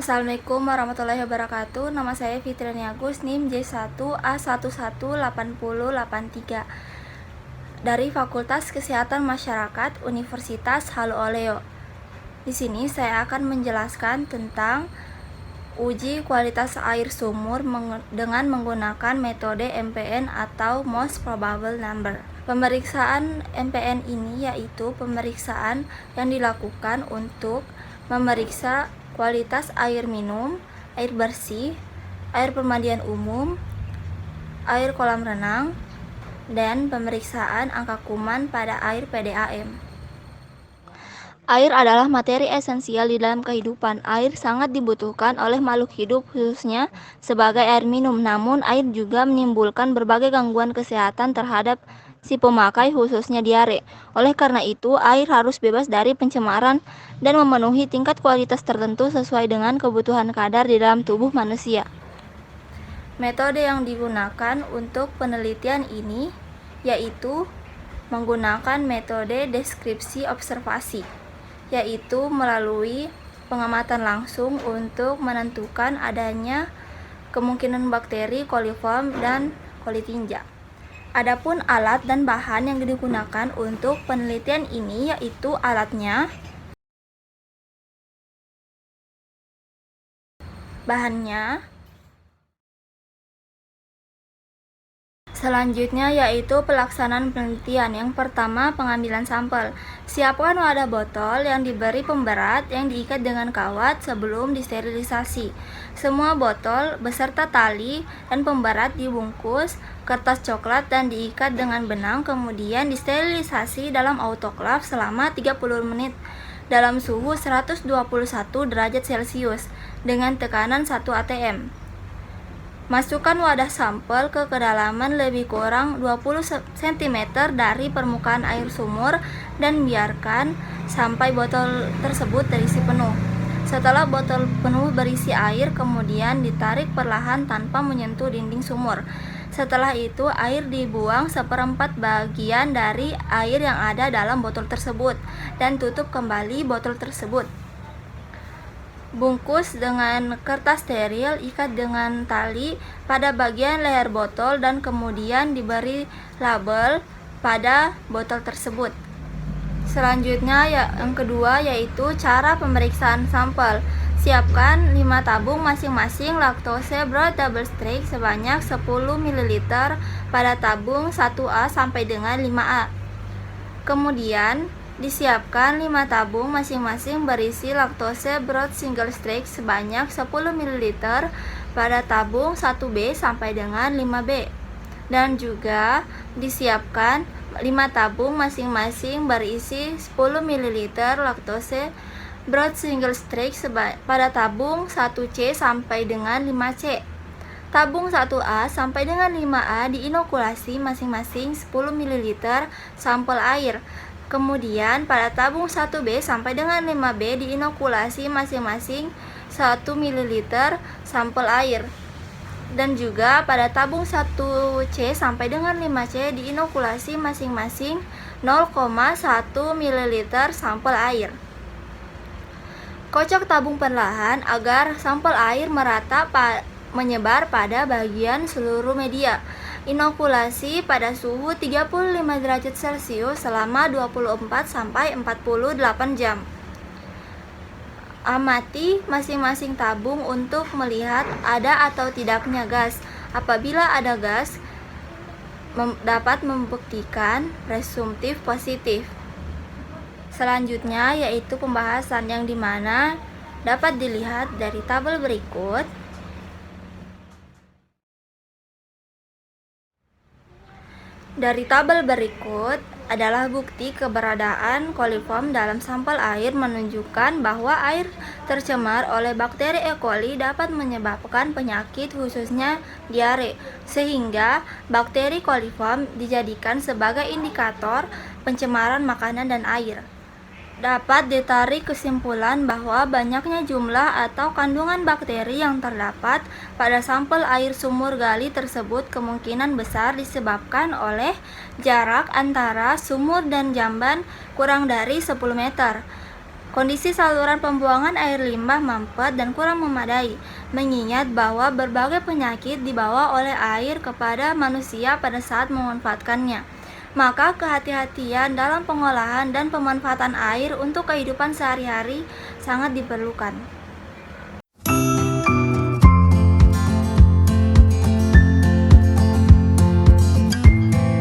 Assalamualaikum warahmatullahi wabarakatuh. Nama saya Fitriani Agus, NIM J1A118083 dari Fakultas Kesehatan Masyarakat Universitas Halu Oleo. Di sini saya akan menjelaskan tentang uji kualitas air sumur dengan menggunakan metode MPN atau Most Probable Number. Pemeriksaan MPN ini yaitu pemeriksaan yang dilakukan untuk memeriksa kualitas air minum, air bersih, air pemandian umum, air kolam renang, dan pemeriksaan angka kuman pada air PDAM. Air adalah materi esensial di dalam kehidupan. Air sangat dibutuhkan oleh makhluk hidup, khususnya sebagai air minum. Namun, air juga menimbulkan berbagai gangguan kesehatan terhadap si pemakai, khususnya diare. Oleh karena itu, air harus bebas dari pencemaran dan memenuhi tingkat kualitas tertentu sesuai dengan kebutuhan kadar di dalam tubuh manusia. Metode yang digunakan untuk penelitian ini yaitu menggunakan metode deskripsi observasi, yaitu melalui pengamatan langsung untuk menentukan adanya kemungkinan bakteri coliform dan colitinja. Adapun alat dan bahan yang digunakan untuk penelitian ini yaitu bahannya. Selanjutnya yaitu pelaksanaan penelitian. Yang pertama, pengambilan sampel. Siapkan wadah botol yang diberi pemberat yang diikat dengan kawat sebelum disterilisasi. Semua botol beserta tali dan pemberat dibungkus kertas coklat dan diikat dengan benang, kemudian disterilisasi dalam autoklaf selama 30 menit dalam suhu 121 derajat Celcius dengan tekanan 1 atm. Masukkan wadah sampel ke kedalaman lebih kurang 20 cm dari permukaan air sumur dan biarkan sampai botol tersebut terisi penuh. Setelah botol penuh berisi air, kemudian ditarik perlahan tanpa menyentuh dinding sumur. Setelah itu, air dibuang 1/4 bagian dari air yang ada dalam botol tersebut dan tutup kembali botol tersebut. Bungkus dengan kertas steril, ikat dengan tali pada bagian leher botol dan kemudian diberi label pada botol tersebut. Selanjutnya yang kedua yaitu cara pemeriksaan sampel. Siapkan 5 tabung masing-masing laktose broad double strike sebanyak 10 ml pada tabung 1A sampai dengan 5A. Kemudian disiapkan 5 tabung masing-masing berisi laktose broad single strike sebanyak 10 ml pada tabung 1B sampai dengan 5B. Dan juga disiapkan 5 tabung masing-masing berisi 10 ml laktose broad single strike pada tabung 1C sampai dengan 5C. Tabung 1A sampai dengan 5A diinokulasi masing-masing 10 ml sampel air. Kemudian pada tabung 1B sampai dengan 5B diinokulasi masing-masing 1 ml sampel air. Dan juga pada tabung 1C sampai dengan 5C diinokulasi masing-masing 0,1 ml sampel air. Kocok tabung perlahan agar sampel air merata menyebar pada bagian seluruh media. Inokulasi pada suhu 35 derajat Celcius selama 24 sampai 48 jam. Amati masing-masing tabung untuk melihat ada atau tidaknya gas. Apabila ada gas, dapat membuktikan presumptif positif. Selanjutnya yaitu pembahasan yang dimana dapat dilihat dari tabel berikut. Dari tabel berikut adalah bukti keberadaan coliform dalam sampel air, menunjukkan bahwa air tercemar oleh bakteri E. coli dapat menyebabkan penyakit khususnya diare, sehingga bakteri coliform dijadikan sebagai indikator pencemaran makanan dan air. Dapat ditarik kesimpulan bahwa banyaknya jumlah atau kandungan bakteri yang terdapat pada sampel air sumur gali tersebut kemungkinan besar disebabkan oleh jarak antara sumur dan jamban kurang dari 10 meter. Kondisi saluran pembuangan air limbah mampet dan kurang memadai, mengingat bahwa berbagai penyakit dibawa oleh air kepada manusia pada saat memanfaatkannya. Maka kehati-hatian dalam pengolahan dan pemanfaatan air untuk kehidupan sehari-hari sangat diperlukan.